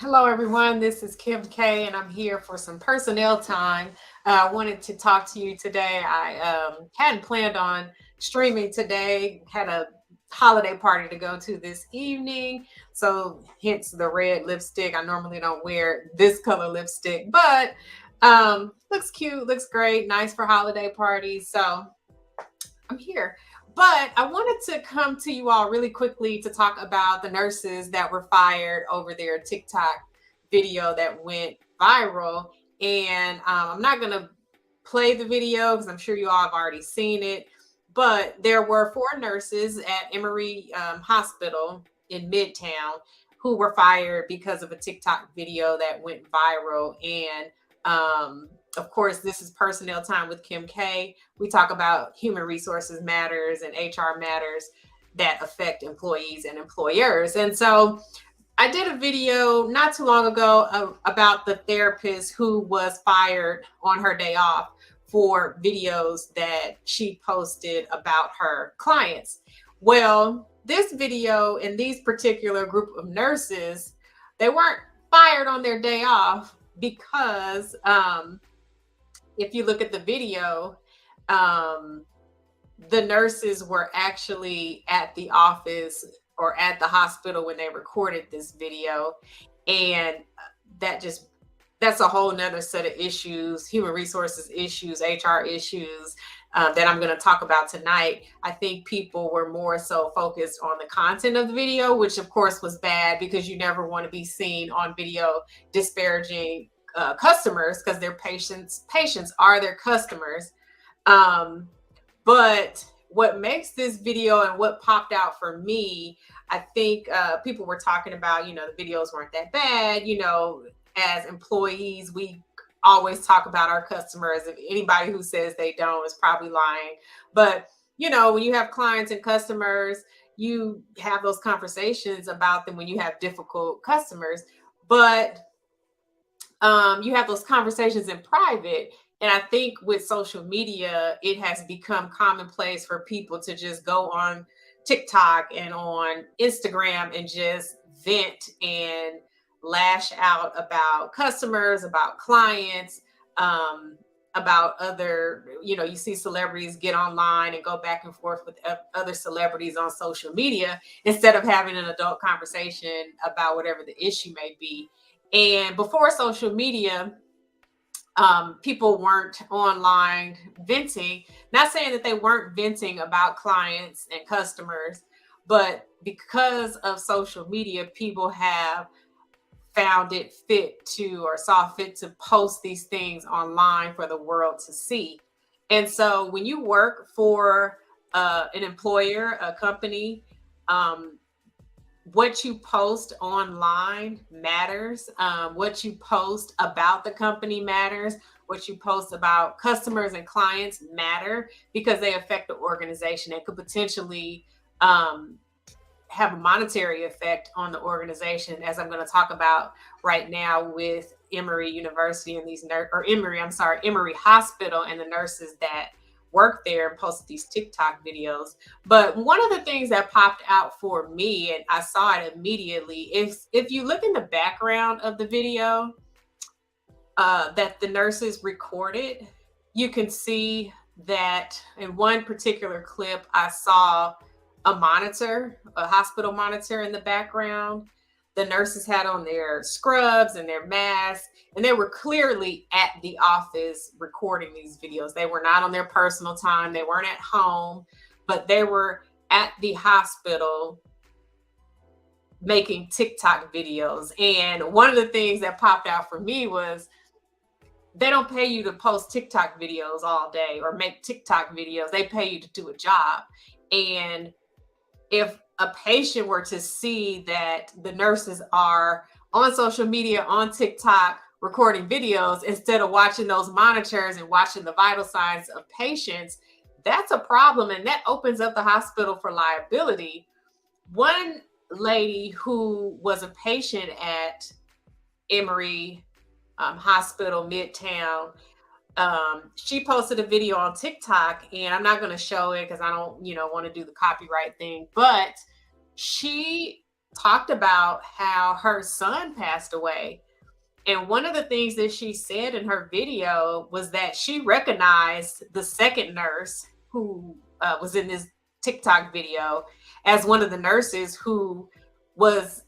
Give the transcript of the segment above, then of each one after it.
Hello, everyone. This is Kim K, and I'm here for some personnel time. I wanted to talk to you today. I hadn't planned on streaming today, had a holiday party to go to this evening. So, hence the red lipstick. I normally don't wear this color lipstick, but looks cute, looks great, nice for holiday parties. So, I'm here. But I wanted to come to you all really quickly to talk about the nurses that were fired over their TikTok video that went viral. And I'm not going to play the video because I'm sure you all have already seen it. But there were four nurses at Emory Hospital in Midtown who were fired because of a TikTok video that went viral. And of course, this is personnel time with Kim K. We talk about human resources matters and HR matters that affect employees and employers. And so I did a video not too long ago about the therapist who was fired on her day off for videos that she posted about her clients. Well, this video and these particular group of nurses, they weren't fired on their day off because if you look at the video, um, the nurses were actually at the office or at the hospital when they recorded this video. And that just that's a whole nother set of issues, human resources issues, HR issues, that I'm going to talk about tonight. I think people were more so focused on the content of the video, which of course was bad because you never want to be seen on video disparaging customers because their patients are their customers. Um, but what makes this video and what popped out for me, I think people were talking about, the videos weren't that bad. As employees, we always talk about our customers. If anybody who says they don't is probably lying. But, when you have clients and customers, you have those conversations about them when you have difficult customers. But you have those conversations in private. And I think with social media, it has become commonplace for people to just go on TikTok and on Instagram and just vent and lash out about customers, about clients, about other, you see celebrities get online and go back and forth with other celebrities on social media instead of having an adult conversation about whatever the issue may be. And before social media, people weren't online venting. Not saying that they weren't venting about clients and customers, but because of social media, people have found it fit to or saw fit to post these things online for the world to see. And so when you work for an employer, a company, um, what you post online matters. What you post about the company matters. What you post about customers and clients matter because they affect the organization and could potentially um, have a monetary effect on the organization, as I'm going to talk about right now with Emory University and Emory Hospital and the nurses that work there and posted these TikTok videos. But one of the things that popped out for me, and I saw it immediately, if you look in the background of the video that the nurses recorded, you can see that in one particular clip, I saw a monitor, a hospital monitor in the background. The nurses had on their scrubs and their masks, and they were clearly at the office recording these videos. They were not on their personal time, they weren't at home, but they were at the hospital making TikTok videos. And one of the things that popped out for me was they don't pay you to post TikTok videos all day or make TikTok videos. They pay you to do a job. And if a patient were to see that the nurses are on social media, on TikTok, recording videos instead of watching those monitors and watching the vital signs of patients, that's a problem. And that opens up the hospital for liability. One lady who was a patient at Emory Hospital, Midtown, she posted a video on TikTok, and I'm not going to show it because I don't, want to do the copyright thing, but she talked about how her son passed away. And one of the things that she said in her video was that she recognized the second nurse who was in this TikTok video as one of the nurses who was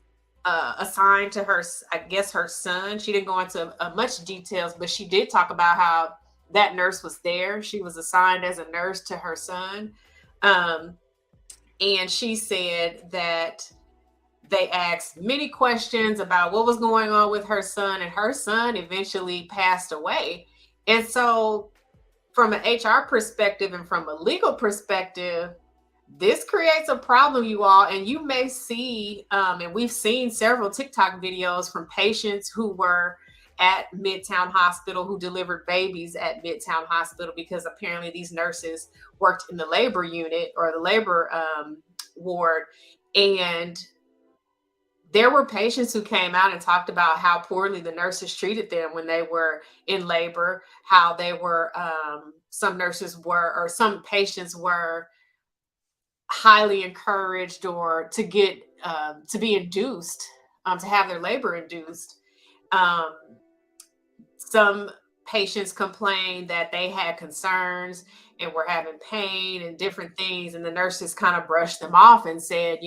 assigned to her, I guess, her son. She didn't go into much details, but she did talk about how that nurse was there. She was assigned as a nurse to her son. Um, and she said that they asked many questions about what was going on with her son, and her son eventually passed away. And so, from an HR perspective and from a legal perspective, this creates a problem, you all. And you may see, and we've seen several TikTok videos from patients who were at Midtown Hospital who delivered babies at Midtown Hospital because apparently these nurses worked in the labor unit or the labor ward. And there were patients who came out and talked about how poorly the nurses treated them when they were in labor, how they were, some nurses were, or some patients were highly encouraged or to get, to be induced, to have their labor induced. Um, some patients complained that they had concerns and were having pain and different things, and the nurses kind of brushed them off and said,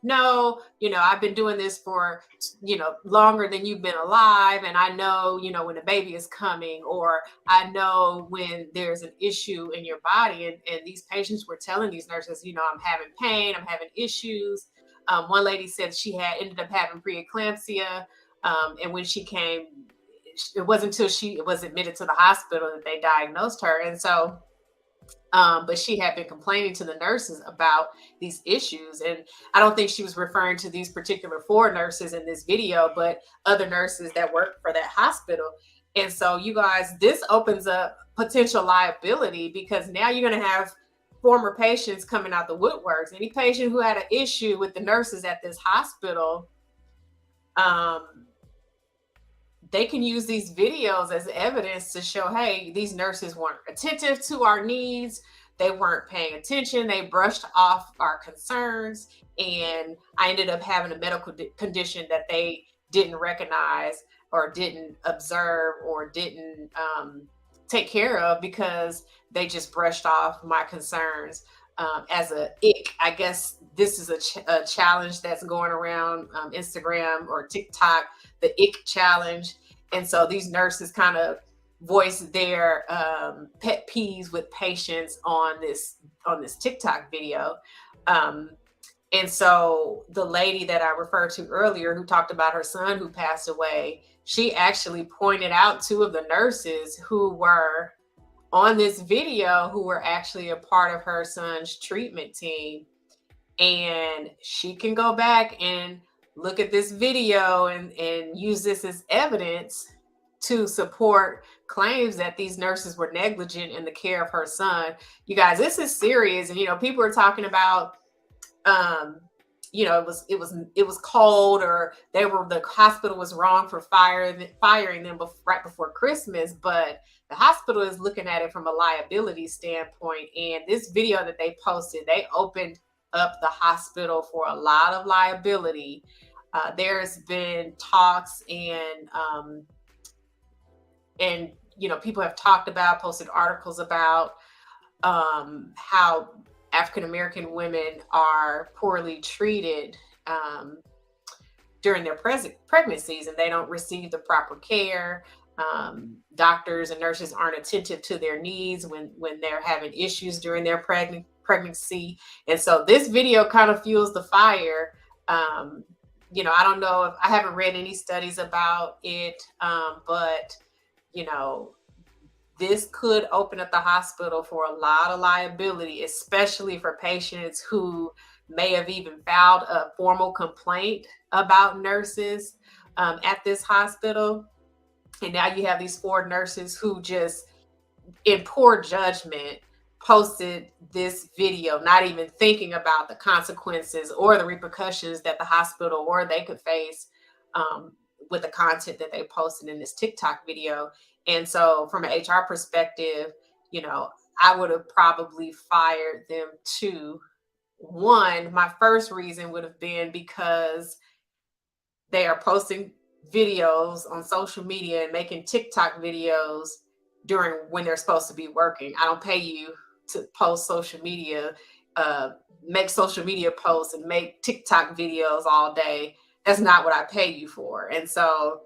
no, I've been doing this for, longer than you've been alive, and I know, when a baby is coming, or I know when there's an issue in your body. And these patients were telling these nurses, I'm having pain, I'm having issues. One lady said she had ended up having preeclampsia, and when she came, it wasn't until she was admitted to the hospital that they diagnosed her. And so, but she had been complaining to the nurses about these issues. And I don't think she was referring to these particular 4 nurses in this video, but other nurses that work for that hospital. And so, you guys, this opens up potential liability, because now you're going to have former patients coming out the woodworks. Any patient who had an issue with the nurses at this hospital, they can use these videos as evidence to show, hey, these nurses weren't attentive to our needs. They weren't paying attention. They brushed off our concerns. And I ended up having a medical condition that they didn't recognize or didn't observe or didn't take care of because they just brushed off my concerns as a ick. I guess this is a challenge that's going around Instagram or TikTok, the ick challenge. And so these nurses kind of voice their pet peeves with patients on this TikTok video. And so the lady that I referred to earlier, who talked about her son who passed away, she actually pointed out 2 of the nurses who were on this video who were actually a part of her son's treatment team. And she can go back and look at this video and use this as evidence to support claims that these nurses were negligent in the care of her son. You guys, this is serious. And, people are talking about, it was cold, or the hospital was wrong for firing them right before Christmas. But the hospital is looking at it from a liability standpoint. And this video that they posted, they opened up the hospital for a lot of liability. There's been talks and people have talked about, posted articles about how African American women are poorly treated during their pregnancies, and they don't receive the proper care. Doctors and nurses aren't attentive to their needs when they're having issues during their pregnancy. And so this video kind of fuels the fire. I don't know if I haven't read any studies about it, but this could open up the hospital for a lot of liability, especially for patients who may have even filed a formal complaint about nurses at this hospital. And now you have these 4 nurses who just, in poor judgment, posted this video, not even thinking about the consequences or the repercussions that the hospital or they could face with the content that they posted in this TikTok video. And so from an HR perspective, I would have probably fired them too, one, my first reason would have been because they are posting videos on social media and making TikTok videos during when they're supposed to be working. I don't pay you to post social media, uh, make social media posts and make TikTok videos all day. That's not what I pay you for. And so,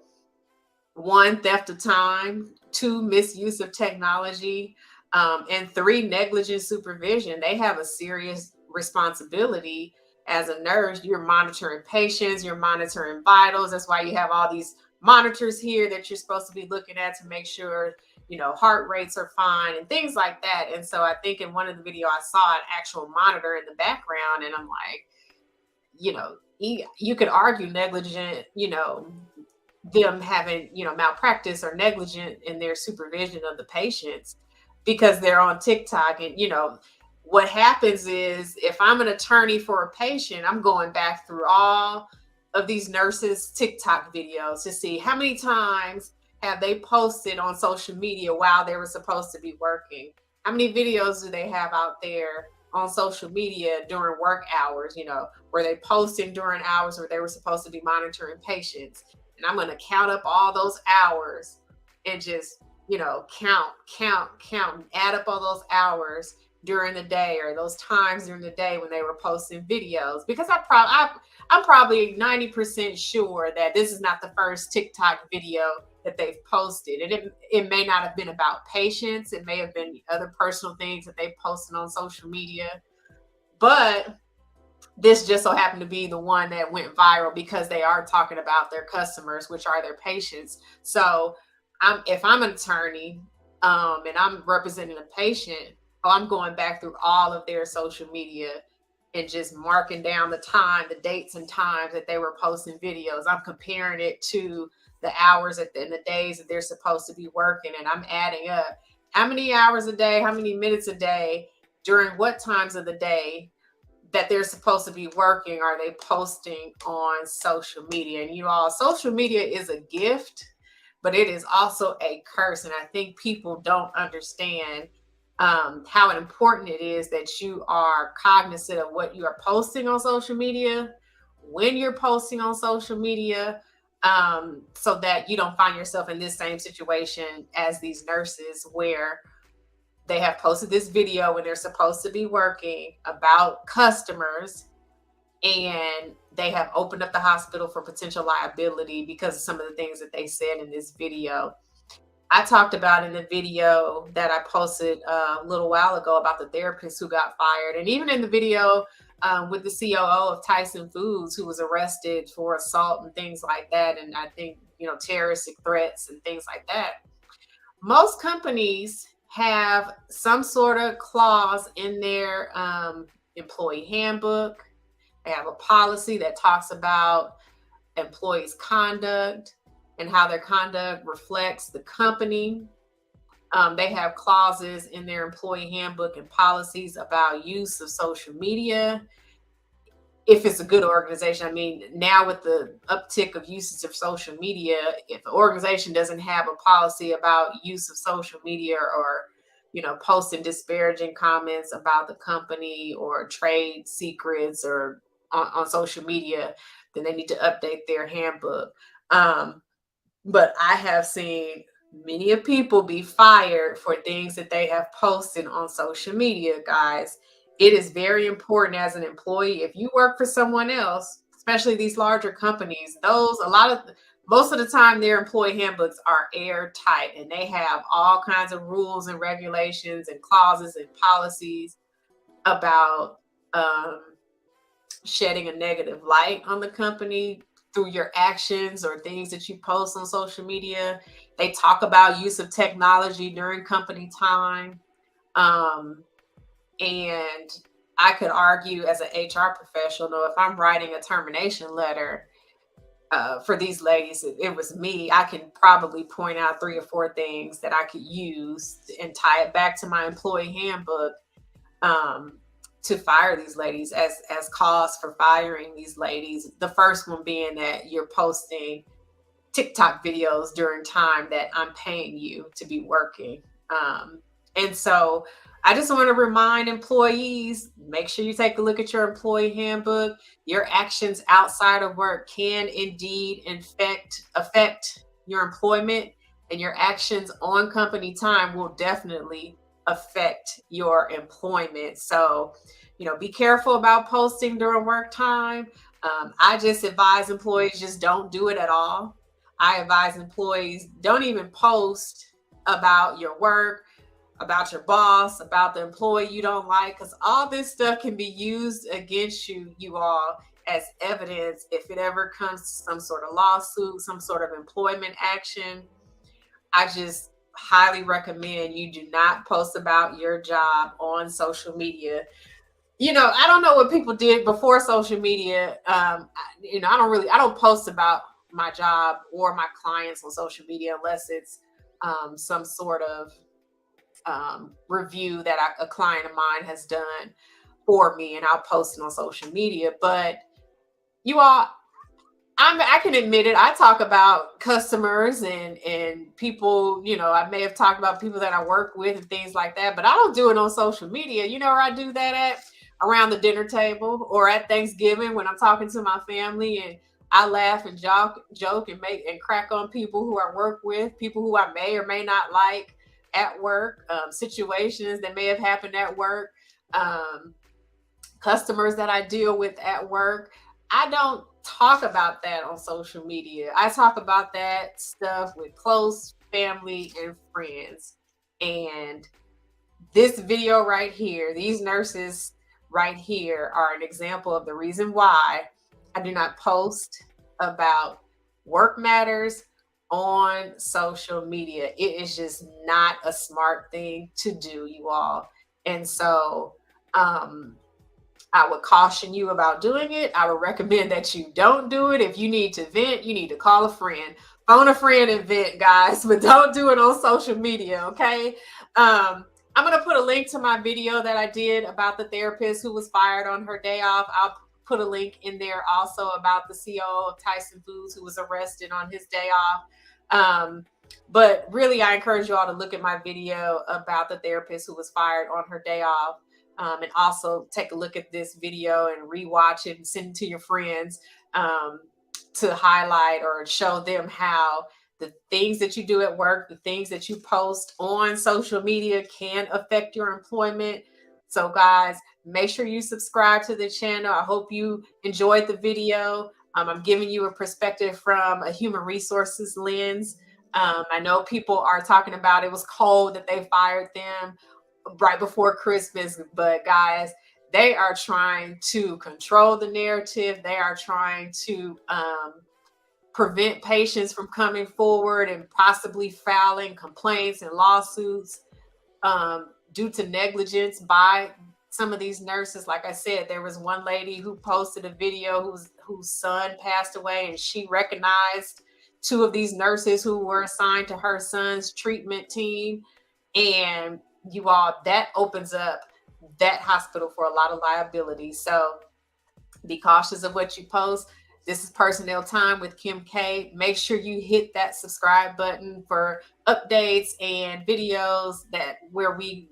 one, theft of time, two, misuse of technology, and three, negligent supervision. They have a serious responsibility as a nurse. You're monitoring patients, you're monitoring vitals. That's why you have all these monitors here that you're supposed to be looking at to make sure, heart rates are fine and things like that. And so I think in one of the video I saw an actual monitor in the background, and I'm like, you could argue negligent, them having, malpractice or negligent in their supervision of the patients because they're on TikTok. And, what happens is if I'm an attorney for a patient, I'm going back through all of these nurses' TikTok videos to see how many times have they posted on social media while they were supposed to be working. How many videos do they have out there on social media during work hours? Were they posting during hours where they were supposed to be monitoring patients? And I'm going to count up all those hours and just, count, and add up all those hours during the day or those times during the day when they were posting videos. Because I'm probably 90% sure that this is not the first TikTok video that they've posted. And it may not have been about patients. It may have been other personal things that they posted on social media. But this just so happened to be the one that went viral because they are talking about their customers, which are their patients. So if I'm an attorney and I'm representing a patient, I'm going back through all of their social media and just marking down the dates and times that they were posting videos. I'm comparing it to the hours and the days that they're supposed to be working. And I'm adding up how many hours a day, how many minutes a day, during what times of the day that they're supposed to be working are they posting on social media. And social media is a gift, but it is also a curse. And I think people don't understand how important it is that you are cognizant of what you are posting on social media, when you're posting on social media, so that you don't find yourself in this same situation as these nurses where they have posted this video when they're supposed to be working about customers, and they have opened up the hospital for potential liability because of some of the things that they said in this video. I talked about in the video that I posted a little while ago about the therapist who got fired. And even in the video with the COO of Tyson Foods, who was arrested for assault and things like that. And I think, terroristic threats and things like that. Most companies have some sort of clause in their employee handbook. They have a policy that talks about employees' conduct and how their conduct reflects the company. They have clauses in their employee handbook and policies about use of social media. If it's a good organization, I mean, now with the uptick of usage of social media, if an organization doesn't have a policy about use of social media or, posting disparaging comments about the company or trade secrets or on social media, then they need to update their handbook. But I have seen many of people be fired for things that they have posted on social media, guys. It is very important as an employee. If you work for someone else, especially these larger companies, most of the time their employee handbooks are airtight and they have all kinds of rules and regulations and clauses and policies about shedding a negative light on the company through your actions or things that you post on social media. They talk about use of technology during company time. And I could argue as an HR professional, if I'm writing a termination letter for these ladies, it was me, I can probably point out 3 or 4 things that I could use and tie it back to my employee handbook to fire these ladies as cause for firing these ladies. The first one being that you're posting TikTok videos during time that I'm paying you to be working. And so I just want to remind employees, make sure you take a look at your employee handbook. Your actions outside of work can indeed affect your employment, and your actions on company time will definitely affect your employment. So, be careful about posting during work time. I just advise employees just don't do it at all. I advise employees don't even post about your work, about your boss, about the employee you don't like, because all this stuff can be used against you all as evidence if it ever comes to some sort of lawsuit, some sort of employment action. I just highly recommend you do not post about your job on social media. I don't know what people did before social media. I don't post about my job or my clients on social media unless it's some sort of review that a client of mine has done for me, and I'll post it on social media. But you all, I can admit it. I talk about customers and people. I may have talked about people that I work with and things like that, but I don't do it on social media. You know where I do that at? Around the dinner table or at Thanksgiving when I'm talking to my family, and I laugh and joke and make and crack on people who I work with, people who I may or may not like at work, situations that may have happened at work, um, customers that I deal with at work. I don't talk about that on social media. I talk about that stuff with close family and friends. And this video right here, these nurses right here are an example of the reason why I do not post about work matters on social media. It is just not a smart thing to do, you all. And so, I would caution you about doing it. I would recommend that you don't do it. If you need to vent, you need to call a friend. Phone a friend and vent, guys, but don't do it on social media, okay? I'm going to put a link to my video that I did about the therapist who was fired on her day off. I'll put a link in there also about the CEO of Tyson Foods who was arrested on his day off. But really, I encourage you all to look at my video about the therapist who was fired on her day off. And also take a look at this video and rewatch it and send it to your friends, to highlight or show them how the things that you do at work, the things that you post on social media can affect your employment. So guys, make sure you subscribe to the channel. I hope you enjoyed the video. I'm giving you a perspective from a human resources lens. I know people are talking about it was cold that they fired them right before Christmas, but guys, they are trying to control the narrative. They are trying to prevent patients from coming forward and possibly filing complaints and lawsuits due to negligence by some of these nurses. Like I said, there was one lady who posted a video whose son passed away, and she recognized two of these nurses who were assigned to her son's treatment team. And you all, that opens up that hospital for a lot of liability. So be cautious of what you post. This is Personnel Time with Kim K. Make sure you hit that subscribe button for updates and videos where we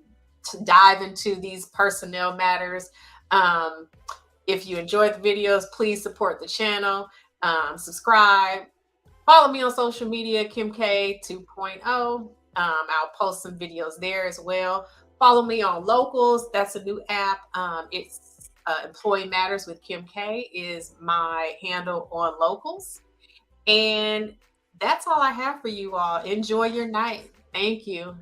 dive into these personnel matters. If you enjoyed the videos, please support the channel. Subscribe. Follow me on social media, Kim K 2.0. I'll post some videos there as well. Follow me on Locals. That's a new app. It's Employee Matters with Kim K is my handle on Locals. And that's all I have for you all. Enjoy your night. Thank you.